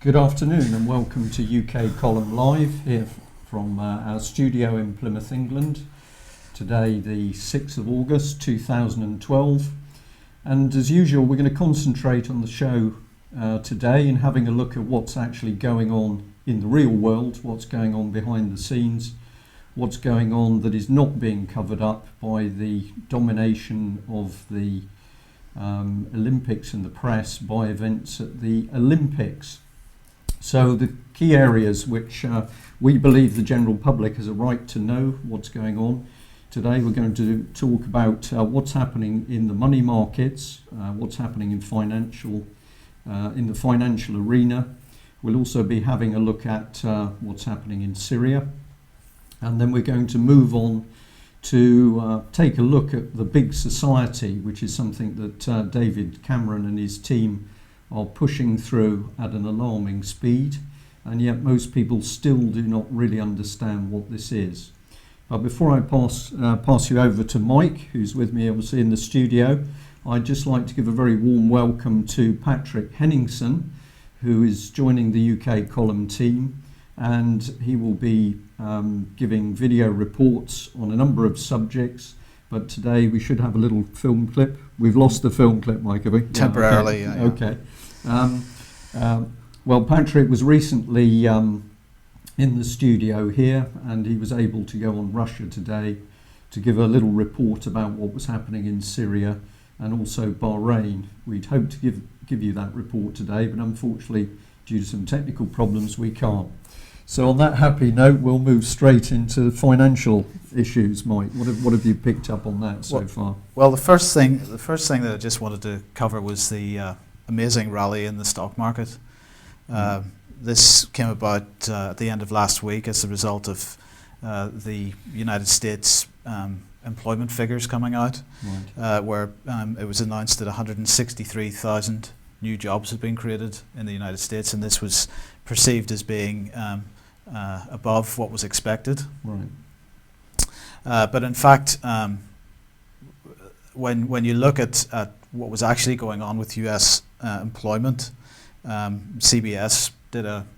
Good afternoon and welcome to UK Column Live here from our studio in Plymouth, England. Today the 6th of August 2012, and as usual we're going to concentrate on the show today in having a look at what's actually going on in the real world, what's going on behind the scenes, what's going on that is not being covered up by the domination of the Olympics and the press, by events at the Olympics. So the key areas which we believe the general public has a right to know what's going on. Today we're going to talk about what's happening in the money markets, what's happening in the financial arena. We'll also be having a look at what's happening in Syria. And then we're going to move on to take a look at the big society, which is something that David Cameron and his team are pushing through at an alarming speed, and yet most people still do not really understand what this is. But before I pass you over to Mike, who's with me obviously in the studio, I'd just like to give a very warm welcome to Patrick Henningsen, who is joining the UK column team, and he will be giving video reports on a number of subjects. But today we should have a little film clip. We've lost the film clip, Mike, have we? Temporarily, yeah. Okay. Well, Patrick was recently in the studio here, and he was able to go on Russia Today to give a little report about what was happening in Syria and also Bahrain. We'd hoped to give you that report today, but unfortunately, due to some technical problems, we can't. So on that happy note, we'll move straight into financial issues. Mike, what have you picked up on that so far? Well, the first thing that I just wanted to cover was the amazing rally in the stock market. This came about at the end of last week as a result of the United States employment figures coming out, right. Where it was announced that 163,000 new jobs had been created in the United States, and this was perceived as being above what was expected. Right. But in fact, when you look at what was actually going on with U.S. Employment, CBS did an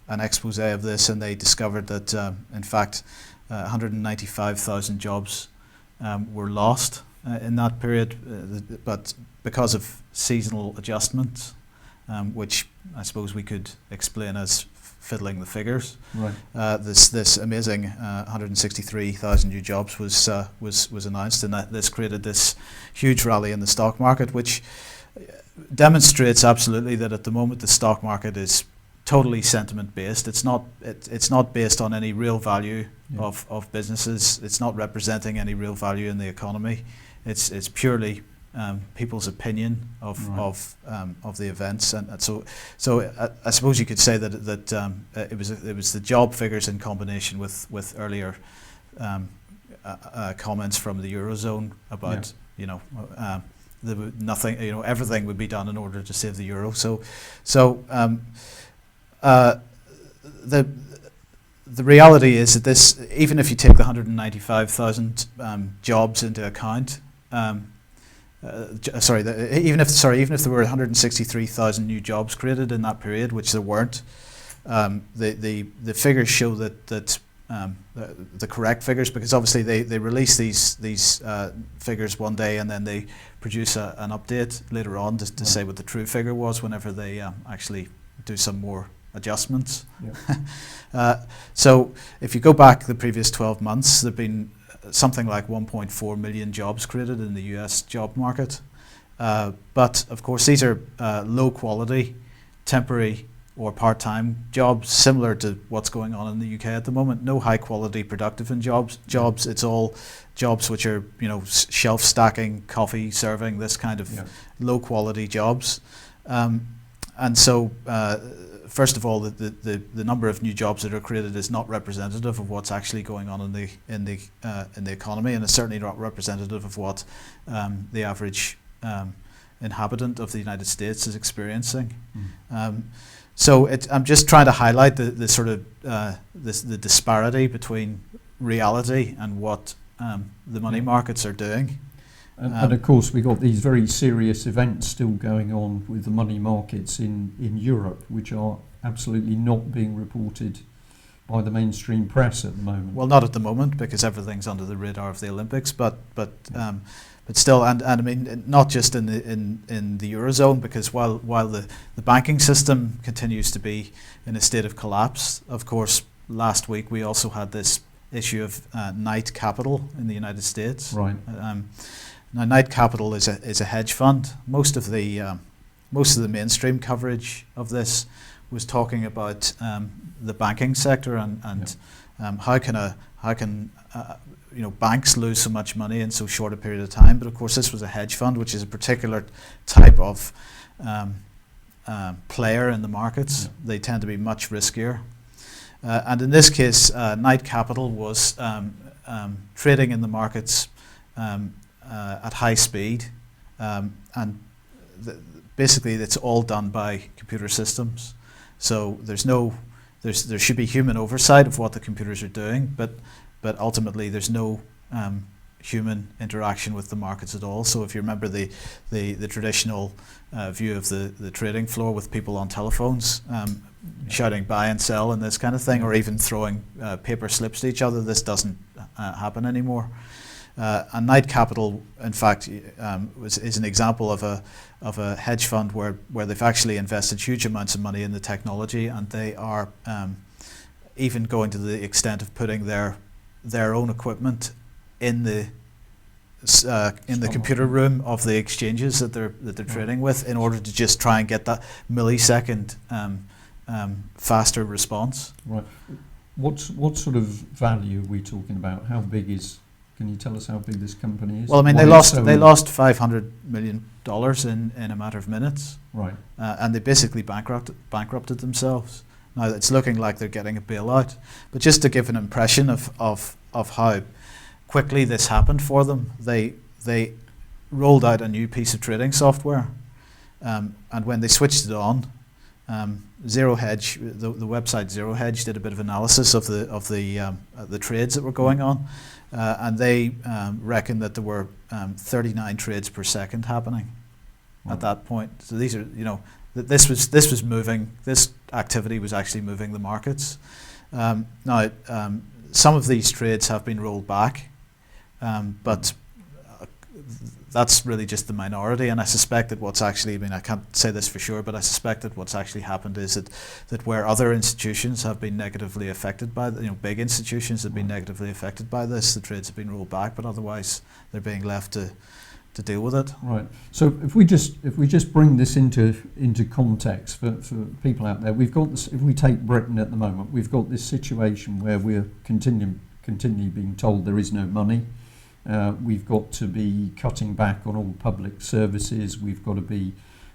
expose of this, and they discovered that in fact 195,000 jobs were lost in that period, but because of seasonal adjustments, which I suppose we could explain as fiddling the figures. Right. This amazing 163,000 new jobs was announced, and this created this huge rally in the stock market, which demonstrates absolutely that at the moment the stock market is totally sentiment based. It's not based on any real value of businesses. It's not representing any real value in the economy. It's purely people's opinion of the events, and so I suppose you could say that it was the job figures in combination with earlier comments from the Eurozone about everything would be done in order to save the euro. The reality is that this, even if you take the 195,000 jobs into account. Even if there were 163,000 new jobs created in that period, which there weren't, the figures show that the correct figures, because obviously they release these figures one day and then they produce an update later on to say what the true figure was whenever they actually do some more adjustments. Yeah. So if you go back the previous 12 months, there've been something like 1.4 million jobs created in the US job market. But of course these are low quality, temporary or part-time jobs, similar to what's going on in the UK at the moment. No high quality productive jobs. It's all jobs which are, shelf stacking, coffee serving, this kind of low quality jobs. And so first of all, the number of new jobs that are created is not representative of what's actually going on in the economy, and it's certainly not representative of what the average inhabitant of the United States is experiencing. So I'm just trying to highlight the sort of the disparity between reality and what the money markets are doing. And of course, we've got these very serious events still going on with the money markets in Europe, which are absolutely not being reported by the mainstream press at the moment. Well, not at the moment, because everything's under the radar of the Olympics, but still, and I mean, not just in the Eurozone, because while the banking system continues to be in a state of collapse, of course, last week we also had this issue of Knight Capital in the United States. Right. Now, Knight Capital is a hedge fund. Most of the mainstream coverage of this was talking about the banking sector and how can banks lose so much money in so short a period of time. But of course, this was a hedge fund, which is a particular type of player in the markets. Yeah. They tend to be much riskier. And in this case, Knight Capital was trading in the markets at high speed, and basically it's all done by computer systems. So there should be human oversight of what the computers are doing, but ultimately there's no human interaction with the markets at all. So if you remember the traditional view of the trading floor with people on telephones shouting buy and sell and this kind of thing, or even throwing paper slips to each other, this doesn't happen anymore. And Knight Capital, in fact, is an example of a hedge fund where they've actually invested huge amounts of money in the technology, and they are even going to the extent of putting their own equipment in the computer room of the exchanges that they're trading with, in order to just try and get that millisecond faster response. Right. What sort of value are we talking about? How big is? Can you tell us how big this company is? Well, I mean, they lost $500 million in a matter of minutes. Right. And they basically bankrupted themselves. Now it's looking like they're getting a bailout. But just to give an impression of how quickly this happened for them, they rolled out a new piece of trading software, and when they switched it on, Zero Hedge, the website Zero Hedge, did a bit of analysis of the trades that were going on. And they reckon that there were 39 trades per second happening at that point. So these are, this was moving. This activity was actually moving the markets. Now, some of these trades have been rolled back, but that's really just the minority. And I suspect that what's actually, I can't say this for sure, but I suspect that what's actually happened is that where other institutions have been negatively affected by, big institutions have been negatively affected by this, the trades have been rolled back, but otherwise they're being left to deal with it. Right. So if we just bring this into context for people out there, we've got this. If we take Britain at the moment, we've got this situation where we're continually being told there is no money. We've got to be cutting back on all public services. We've got to be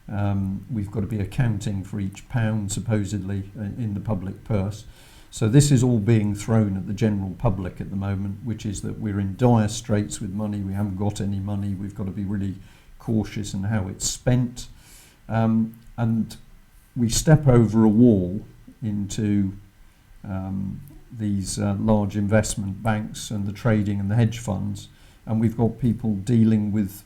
accounting for each pound supposedly in the public purse. So this is all being thrown at the general public at the moment, which is that we're in dire straits with money. We haven't got any money. We've got to be really cautious in how it's spent, and we step over a wall into these large investment banks and the trading and the hedge funds. And we've got people dealing with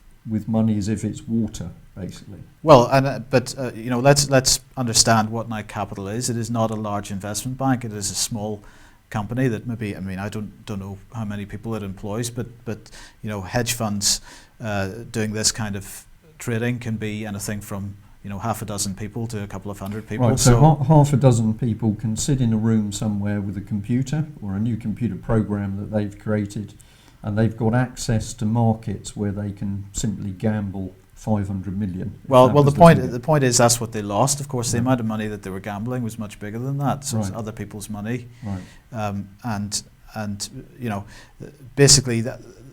money as if it's water, basically. Well, let's understand what Knight Capital is. It is not a large investment bank. It is a small company that maybe, I don't know how many people it employs, but hedge funds doing this kind of trading can be anything from half a dozen people to a couple of hundred people. Right. So half a dozen people can sit in a room somewhere with a computer or a new computer program that they've created, and they've got access to markets where they can simply gamble 500 million. Well, the point is that's what they lost. Of course, the amount of money that they were gambling was much bigger than that. So it's other people's money, right. And basically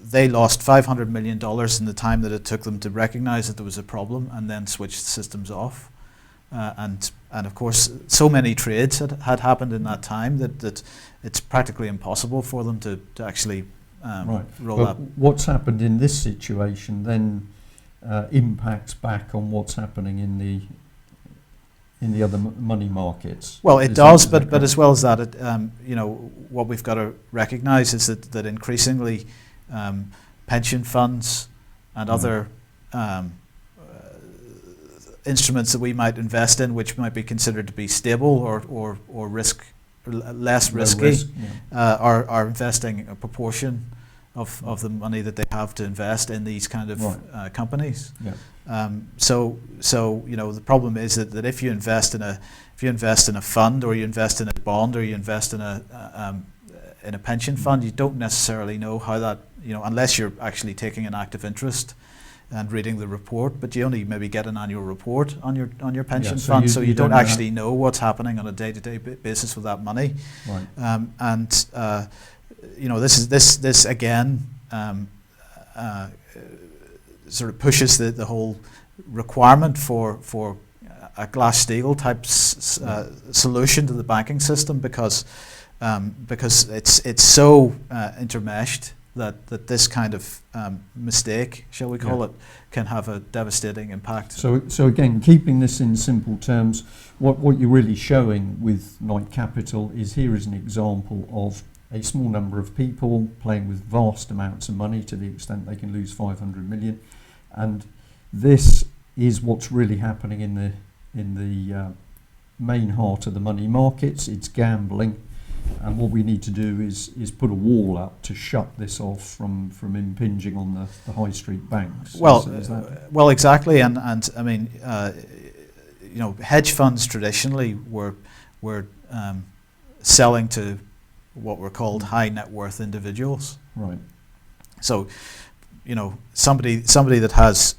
they lost $500 million in the time that it took them to recognise that there was a problem and then switch the systems off. And of course, so many trades had happened in that time that it's practically impossible for them to actually roll but up. What's happened in this situation then impacts back on what's happening in the other money markets. Well, it does, but as well as that, what we've got to recognise is that increasingly pension funds and other instruments that we might invest in, which might be considered to be stable or less risky, are investing a proportion of the money that they have to invest in these kind of companies. Yeah. So the problem is that if you invest in a fund, or you invest in a bond, or you invest in a pension fund, you don't necessarily know how that, unless you're actually taking an active interest and reading the report, but you only maybe get an annual report on your pension fund, so you don't actually know what's happening on a day-to-day basis with that money. Right. This again sort of pushes the whole requirement for a Glass-Steagall type solution to the banking system, because it's so intermeshed that this kind of mistake, shall we call it, can have a devastating impact. So again, keeping this in simple terms, what you're really showing with Knight Capital is, here is an example of a small number of people playing with vast amounts of money to the extent they can lose 500 million, and this is what's really happening in the main heart of the money markets. It's gambling. And what we need to do is put a wall up to shut this off from impinging on the high street banks. Well, exactly, and I mean, hedge funds traditionally were selling to what were called high net worth individuals. Right. So, somebody that has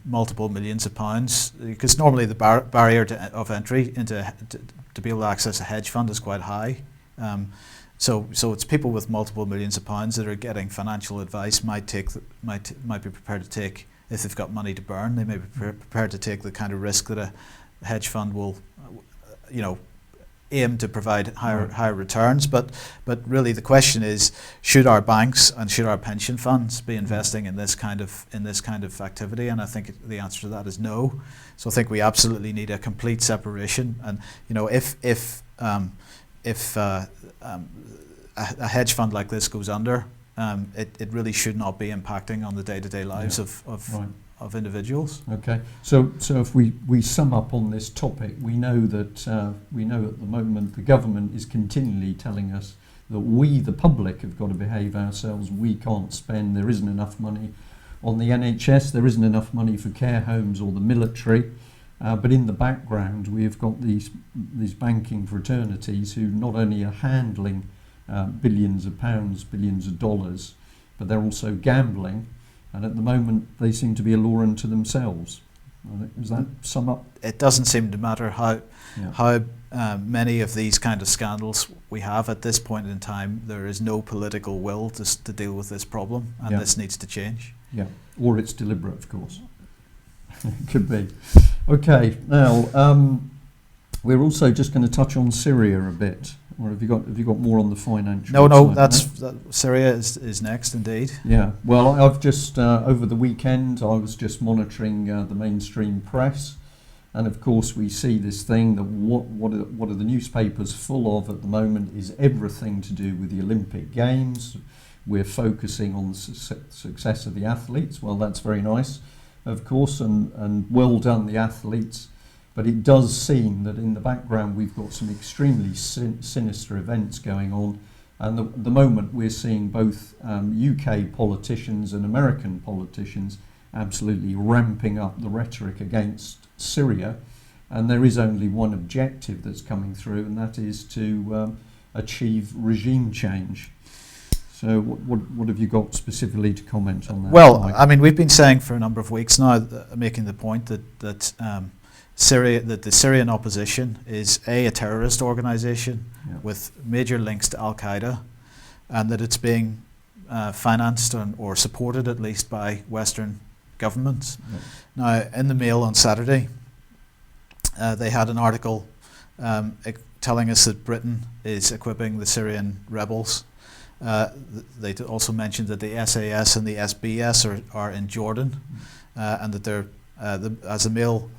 multiple millions of pounds, because normally the barrier of entry to be able to access a hedge fund is quite high. So it's people with multiple millions of pounds that are getting financial advice might be prepared to take, if they've got money to burn, they may be prepared to take the kind of risk that a hedge fund will, aim to provide higher returns. But really the question is, should our banks and should our pension funds be investing in this kind of activity? And I think the answer to that is no. So I think we absolutely need a complete separation. And if a hedge fund like this goes under, it really should not be impacting on the day-to-day lives of individuals. Okay, so if we sum up on this topic, we know that at the moment the government is continually telling us that we, the public, have got to behave ourselves. We can't spend. There isn't enough money on the NHS. There isn't enough money for care homes or the military. But in the background, we've got these banking fraternities who not only are handling billions of pounds, billions of dollars, but they're also gambling. And at the moment, they seem to be a law unto themselves. Does that sum up? It doesn't seem to matter how many of these kind of scandals we have at this point in time. There is no political will to deal with this problem, and this needs to change. Yeah, or it's deliberate, of course. It could be. Okay, now we're also just going to touch on Syria a bit. Or have you got more on the financial? No, Syria is next indeed. Yeah. Well, I've just over the weekend I was just monitoring the mainstream press, and of course we see this thing that what are the newspapers full of at the moment is everything to do with the Olympic Games. We're focusing on the success of the athletes. Well, that's very nice, of course, and well done the athletes. But it does seem that in the background we've got some extremely sinister events going on. And at the moment we're seeing both UK politicians and American politicians absolutely ramping up the rhetoric against Syria. And there is only one objective that's coming through, and that is to achieve regime change. So what have you got specifically to comment on that? Well, Mike? I mean, we've been saying for a number of weeks now, making the point that the Syrian opposition is a terrorist organisation with major links to Al Qaeda, and that it's being financed or supported at least by Western governments. Yeah. Now, in the Mail on Saturday, they had an article telling us that Britain is equipping the Syrian rebels. They also mentioned that the SAS and the SBS are in Jordan, and that they're, as the Mail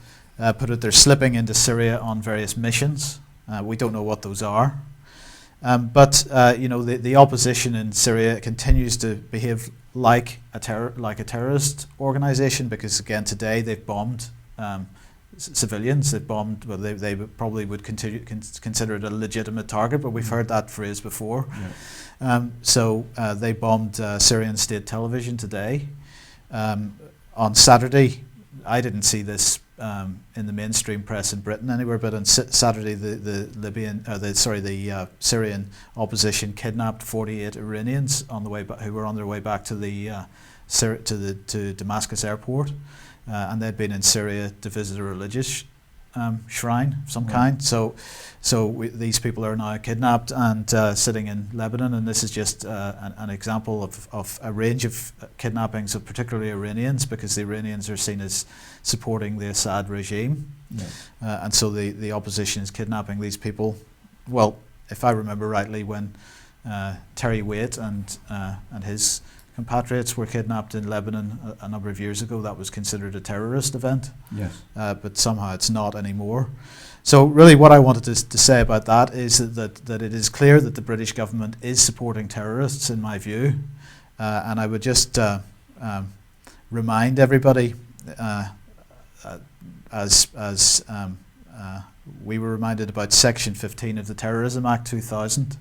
put it, they're slipping into Syria on various missions. We don't know what those are. But the opposition in Syria continues to behave like a terrorist organization, because again today they've bombed civilians. They've bombed. Well, they probably would consider it a legitimate target, but we've heard that phrase before. Yeah. So they bombed Syrian state television today. On Saturday, I didn't see this in the mainstream press in Britain anywhere, but on Saturday the Syrian opposition kidnapped 48 Iranians on the way who were on their way back to to Damascus airport, and they'd been in Syria to visit a religious shrine of some kind. So these people are now kidnapped and sitting in Lebanon, and this is just an example of a range of kidnappings of particularly Iranians, because the Iranians are seen as supporting the Assad regime. Yeah. And so the opposition is kidnapping these people. Well, if I remember rightly, when Terry Waite and his compatriots were kidnapped in Lebanon a number of years ago, that was considered a terrorist event. Yes. But somehow it's not anymore. So really what I wanted to say about that is that it is clear that the British government is supporting terrorists, in my view. And I would just remind everybody, as we were reminded about Section 15 of the Terrorism Act 2000.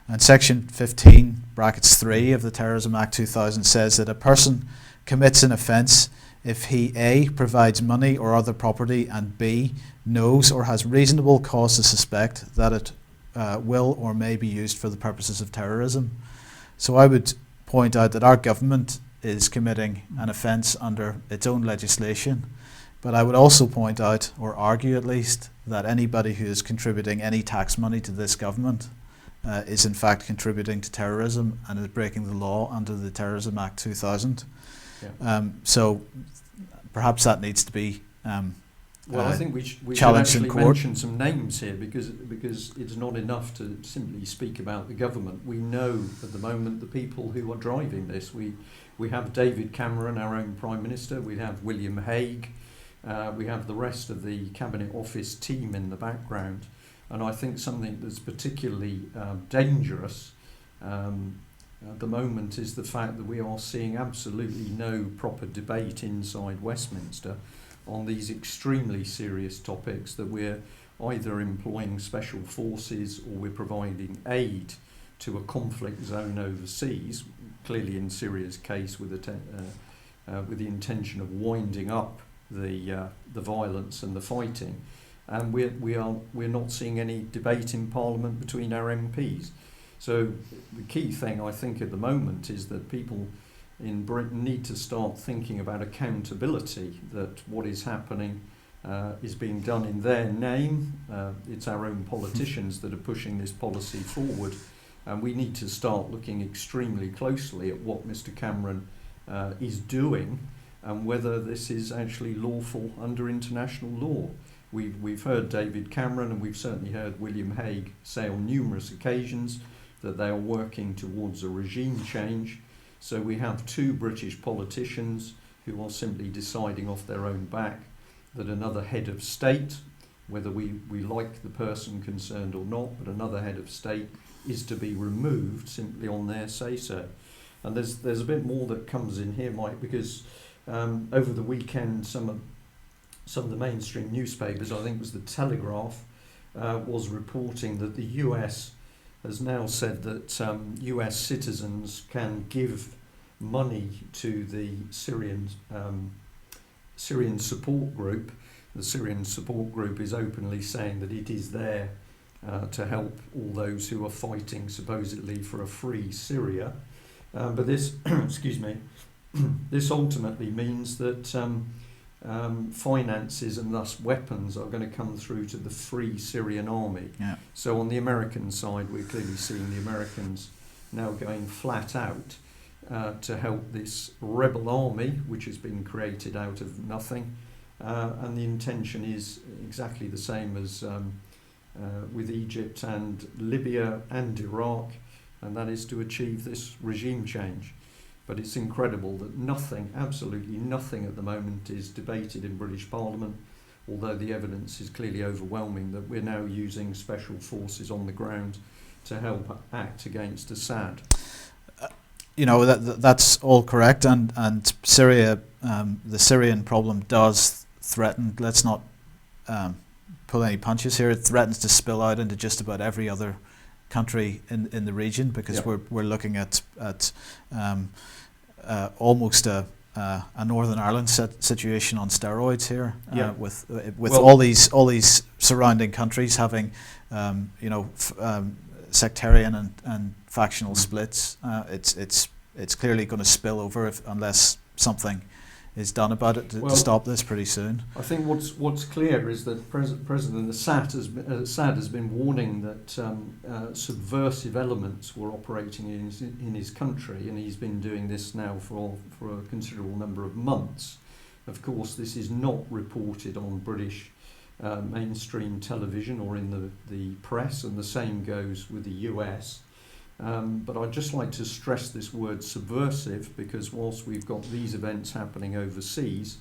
And Section 15, brackets 3 of the Terrorism Act 2000 says that a person commits an offence if he A, provides money or other property, and B, knows or has reasonable cause to suspect that it will or may be used for the purposes of terrorism. So I would point out that our government is committing an offence under its own legislation, but I would also point out, or argue at least, that anybody who is contributing any tax money to this government is in fact contributing to terrorism and is breaking the law under the Terrorism Act 2000. Yeah. So perhaps that needs to be I think we should actually mention some names here, because it's not enough to simply speak about the government. We know at the moment the people who are driving this. We have David Cameron, our own Prime Minister. We have William Hague. We have the rest of the Cabinet Office team in the background. And I think something that's particularly dangerous at the moment is the fact that we are seeing absolutely no proper debate inside Westminster on these extremely serious topics, that we're either employing special forces or we're providing aid to a conflict zone overseas, clearly in Syria's case with the intention of winding up the violence and the fighting. And we're not seeing any debate in Parliament between our MPs. So the key thing I think at the moment is that people in Britain need to start thinking about accountability, that what is happening is being done in their name. It's our own politicians that are pushing this policy forward, and we need to start looking extremely closely at what Mr. Cameron is doing and whether this is actually lawful under international law. We've heard David Cameron, and we've certainly heard William Hague say on numerous occasions that they are working towards a regime change. So we have two British politicians who are simply deciding off their own back that another head of state, whether we like the person concerned or not, but another head of state is to be removed simply on their say-so. And there's a bit more that comes in here, Mike, because over the weekend some of the mainstream newspapers, I think it was the Telegraph, was reporting that the US has now said that US citizens can give money to the Syrian support group. The Syrian support group is openly saying that it is there to help all those who are fighting supposedly for a free Syria. But this, excuse me, this ultimately means that finances and thus weapons are going to come through to the Free Syrian Army. Yeah. So on the American side, we're clearly seeing the Americans now going flat out to help this rebel army, which has been created out of nothing. And the intention is exactly the same as with Egypt and Libya and Iraq, and that is to achieve this regime change. But it's incredible that nothing, absolutely nothing at the moment is debated in British Parliament, although the evidence is clearly overwhelming that we're now using special forces on the ground to help act against Assad. that's all correct, and Syria, the Syrian problem does threaten. Let's not pull any punches here. It threatens to spill out into just about every other country in the region, because we're looking at almost a Northern Ireland situation on steroids here, with all these surrounding countries having sectarian and factional splits. It's clearly going to spill over unless something is done about it to stop this pretty soon. I think what's clear is that President Assad has been warning that subversive elements were operating in his country, and he's been doing this now for a considerable number of months. Of course, this is not reported on British mainstream television or in the press, and the same goes with the US. But I'd just like to stress this word subversive, because whilst we've got these events happening overseas,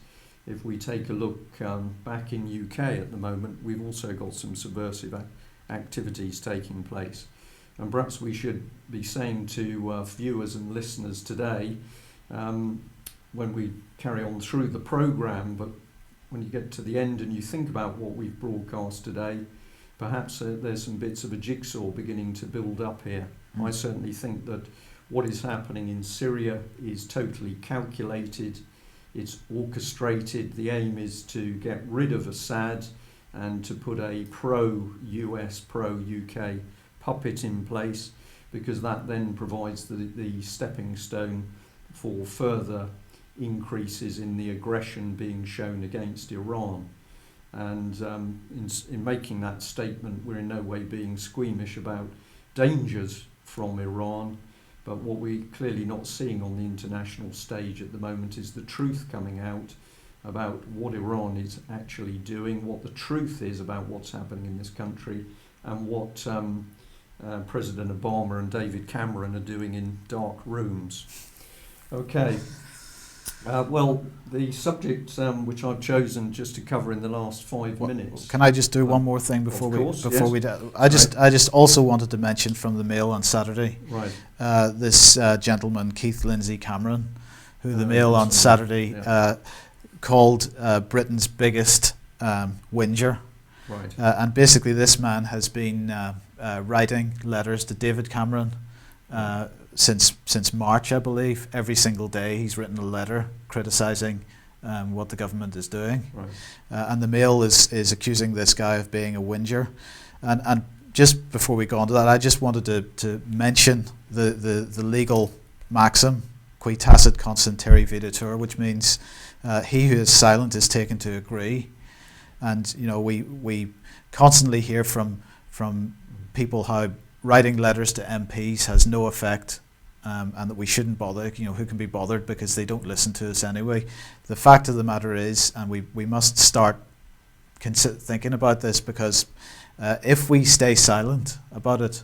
if we take a look back in UK at the moment, we've also got some subversive activities taking place. And perhaps we should be saying to viewers and listeners today, when we carry on through the programme, but when you get to the end and you think about what we've broadcast today, perhaps there's some bits of a jigsaw beginning to build up here. I certainly think that what is happening in Syria is totally calculated, it's orchestrated. The aim is to get rid of Assad and to put a pro-US, pro-UK puppet in place, because that then provides the stepping stone for further increases in the aggression being shown against Iran. And in making that statement, we're in no way being squeamish about dangers from Iran, but what we're clearly not seeing on the international stage at the moment is the truth coming out about what Iran is actually doing, what the truth is about what's happening in this country, and what President Obama and David Cameron are doing in dark rooms. Okay. Well, the subject which I've chosen just to cover in the last 5 minutes. Can I just do one more thing before we? I just also wanted to mention from the Mail on Saturday. Right. This gentleman Keith Lindsay Cameron, who the Mail on Saturday called Britain's biggest whinger. Right. And basically, this man has been writing letters to David Cameron. Since March, I believe. Every single day he's written a letter criticising what the government is doing. Right. And the Mail is accusing this guy of being a whinger. And just before we go on to that, I just wanted to mention the legal maxim, qui tacit consentire videtur, which means he who is silent is taken to agree. And we constantly hear from people how writing letters to MPs has no effect, and that we shouldn't bother. Who can be bothered, because they don't listen to us anyway. The fact of the matter is, and we must start thinking about this, because if we stay silent about it,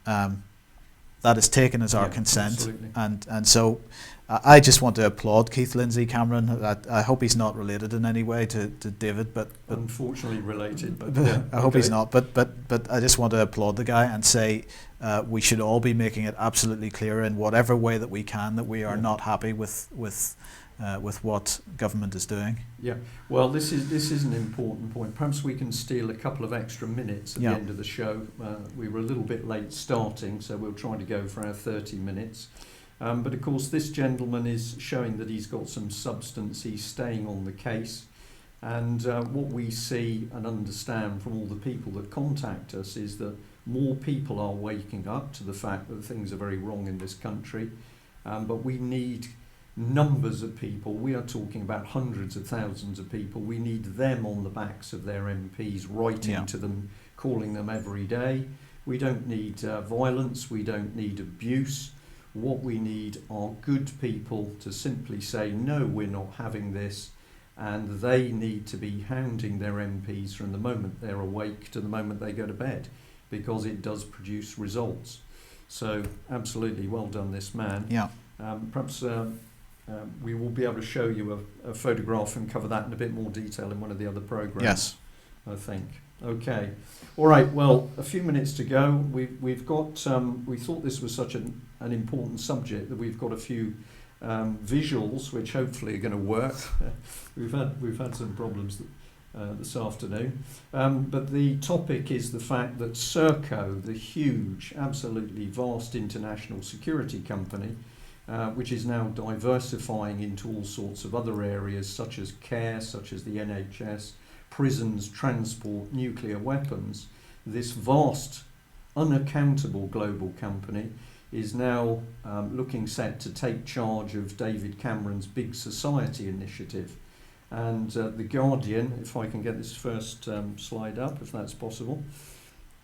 that is taken as our consent. Absolutely. And so I just want to applaud Keith Lindsay Cameron. I hope he's not related in any way to David, but unfortunately related. But I hope he's not. But I just want to applaud the guy and say we should all be making it absolutely clear in whatever way that we can that we are not happy with what government is doing. Yeah. Well, this is an important point. Perhaps we can steal a couple of extra minutes at the end of the show. We were a little bit late starting, so we'll try to go for our 30 minutes. But of course, this gentleman is showing that he's got some substance. He's staying on the case. And what we see and understand from all the people that contact us is that more people are waking up to the fact that things are very wrong in this country. But we need numbers of people. We are talking about hundreds of thousands of people. We need them on the backs of their MPs, writing to them, calling them every day. We don't need violence. We don't need abuse. What we need are good people to simply say, no, we're not having this. And they need to be hounding their MPs from the moment they're awake to the moment they go to bed, because it does produce results. So absolutely well done, this man. Yeah. Perhaps we will be able to show you a photograph and cover that in a bit more detail in one of the other programs. Yes. I think. Okay. All right. Well, a few minutes to go. We've got. We thought this was such an important subject that we've got a few visuals, which hopefully are going to work. we've had some problems this afternoon, but the topic is the fact that Serco, the huge, absolutely vast international security company, which is now diversifying into all sorts of other areas such as care, such as the NHS, prisons, transport, nuclear weapons, this vast, unaccountable global company is now looking set to take charge of David Cameron's Big Society initiative. And The Guardian, if I can get this first slide up, if that's possible.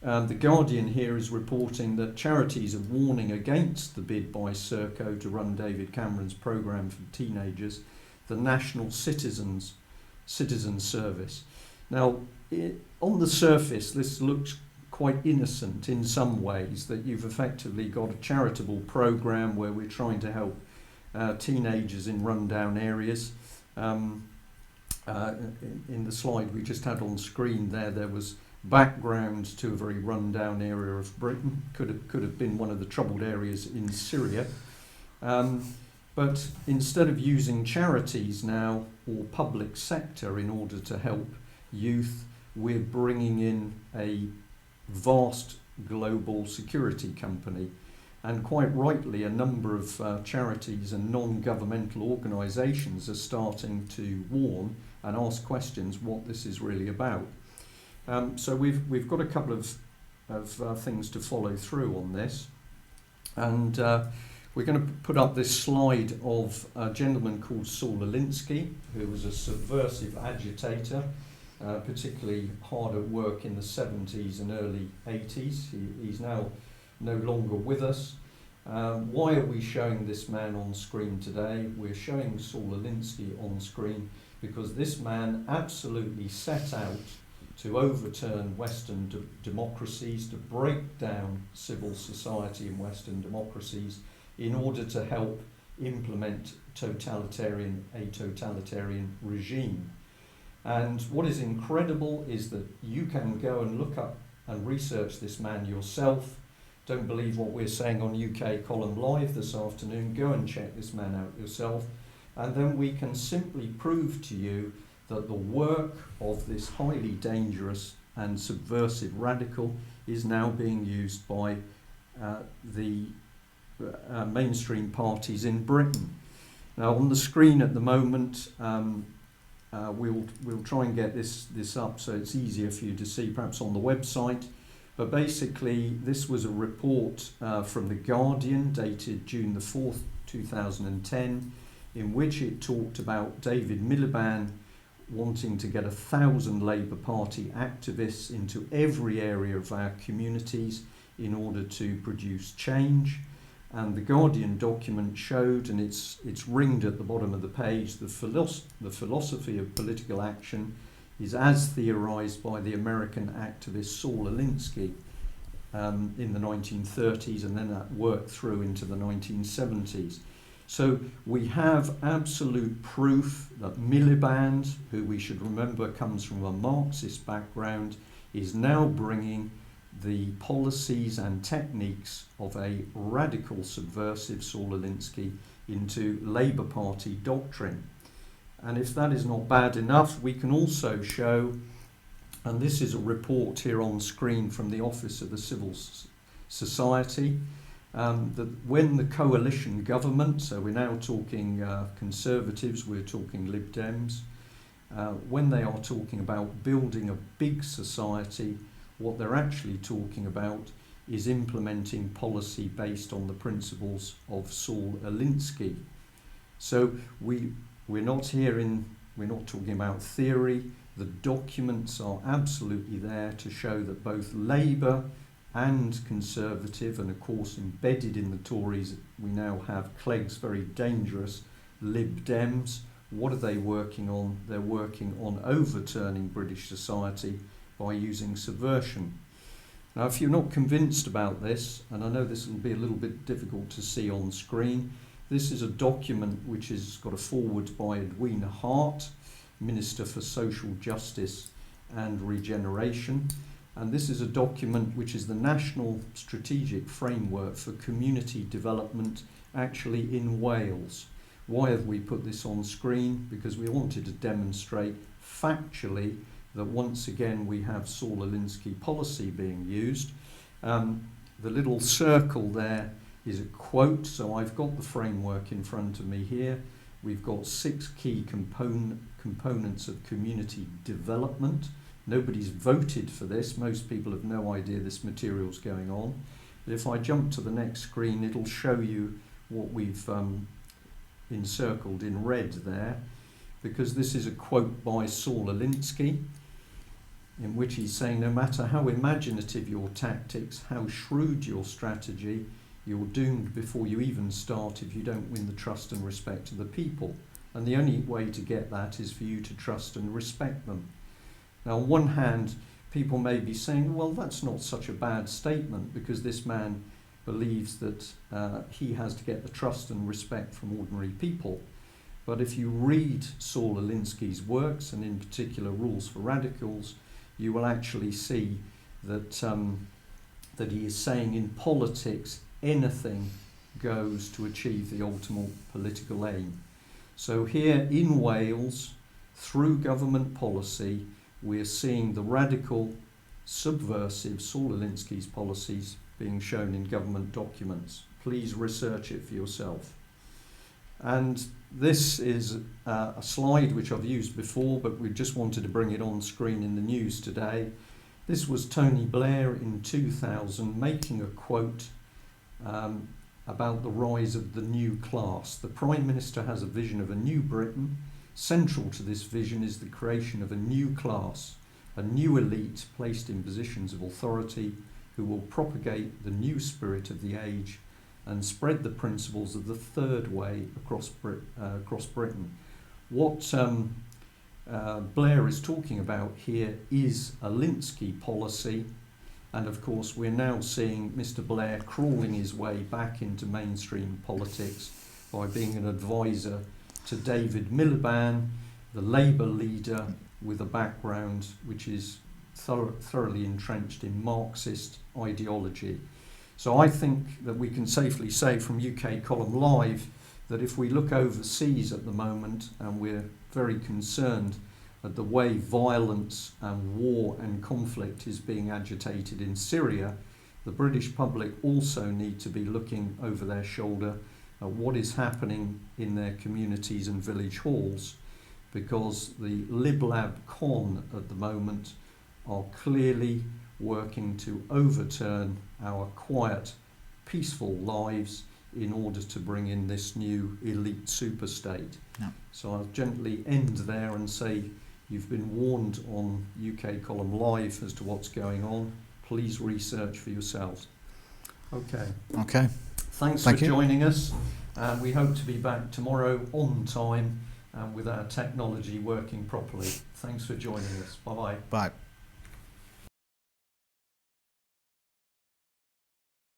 The Guardian here is reporting that charities are warning against the bid by Serco to run David Cameron's programme for teenagers, the National Citizen Service. Now, on the surface, this looks quite innocent in some ways, that you've effectively got a charitable programme where we're trying to help teenagers in rundown areas. In the slide we just had on screen there was background to a very rundown area of Britain. Could have been one of the troubled areas in Syria. But instead of using charities now or public sector in order to help youth, we're bringing in a vast global security company. And quite rightly, a number of charities and non-governmental organisations are starting to warn and ask questions what this is really about. So we've got a couple of things to follow through on this, and we're going to put up this slide of a gentleman called Saul Alinsky, who was a subversive agitator, particularly hard at work in the 70s and early 80s. He's now no longer with us. Why are we showing this man on screen today? We're showing Saul Alinsky on screen because this man absolutely set out to overturn Western democracies, to break down civil society in Western democracies in order to help implement a totalitarian regime. And what is incredible is that you can go and look up and research this man yourself. Don't believe what we're saying on UK Column Live this afternoon. Go and check this man out yourself. And then we can simply prove to you that the work of this highly dangerous and subversive radical is now being used by the mainstream parties in Britain. Now on the screen at the moment, we'll try and get this up so it's easier for you to see, perhaps on the website. But basically, this was a report from The Guardian dated June the 4th, 2010, in which it talked about David Miliband wanting to get 1,000 Labour Party activists into every area of our communities in order to produce change. And the Guardian document showed, and it's ringed at the bottom of the page, the philosophy of political action is as theorised by the American activist Saul Alinsky in the 1930s, and then that worked through into the 1970s. So we have absolute proof that Miliband, who we should remember comes from a Marxist background, is now bringing the policies and techniques of a radical subversive Saul Alinsky into Labour Party doctrine. And if that is not bad enough, we can also show, and this is a report here on screen from the Office of the Civil Society, that when the coalition government, so we're now talking Conservatives, we're talking Lib Dems, when they are talking about building a big society, what they're actually talking about is implementing policy based on the principles of Saul Alinsky. So we're not talking about theory. The documents are absolutely there to show that both Labour and Conservative, and of course embedded in the Tories, we now have Clegg's very dangerous Lib Dems. What are they working on? They're working on overturning British society by using subversion. Now, if you're not convinced about this, and I know this will be a little bit difficult to see on screen, this is a document which has got a foreword by Edwina Hart, Minister for Social Justice and Regeneration. And this is a document which is the National Strategic Framework for Community Development, actually in Wales. Why have we put this on screen? Because we wanted to demonstrate factually that once again we have Saul Alinsky policy being used. The little circle there is a quote, so I've got the framework in front of me here. We've got 6 key components of community development. Nobody's voted for this. Most people have no idea this material's going on. But if I jump to the next screen, it'll show you what we've encircled in red there, because this is a quote by Saul Alinsky, in which he's saying, no matter how imaginative your tactics, how shrewd your strategy, you're doomed before you even start if you don't win the trust and respect of the people. And the only way to get that is for you to trust and respect them. Now, on one hand, people may be saying, well, that's not such a bad statement, because this man believes that he has to get the trust and respect from ordinary people. But if you read Saul Alinsky's works, and in particular Rules for Radicals, you will actually see that that he is saying in politics anything goes to achieve the ultimate political aim. So here in Wales, through government policy, we're seeing the radical, subversive Saul Alinsky's policies being shown in government documents. Please research it for yourself. And this is a slide which I've used before, but we just wanted to bring it on screen in the news today. This was Tony Blair in 2000 making a quote about the rise of the new class. The Prime Minister has a vision of a new Britain. Central to this vision is the creation of a new class, a new elite placed in positions of authority who will propagate the new spirit of the age and spread the principles of the third way across Britain. What Blair is talking about here is Alinsky policy, and of course we're now seeing Mr. Blair crawling his way back into mainstream politics by being an advisor to David Miliband, the Labour leader with a background which is thoroughly entrenched in Marxist ideology. So I think that we can safely say from UK Column Live that if we look overseas at the moment, and we're very concerned at the way violence and war and conflict is being agitated in Syria, the British public also need to be looking over their shoulder at what is happening in their communities and village halls, because the Lib Lab Con at the moment are clearly working to overturn our quiet, peaceful lives in order to bring in this new elite superstate. Yeah. So I'll gently end there and say you've been warned on UK Column Live as to what's going on. Please research for yourselves. Okay. Okay. Thank you for joining us. We hope to be back tomorrow on time and with our technology working properly. Thanks for joining us. Bye-bye. Bye.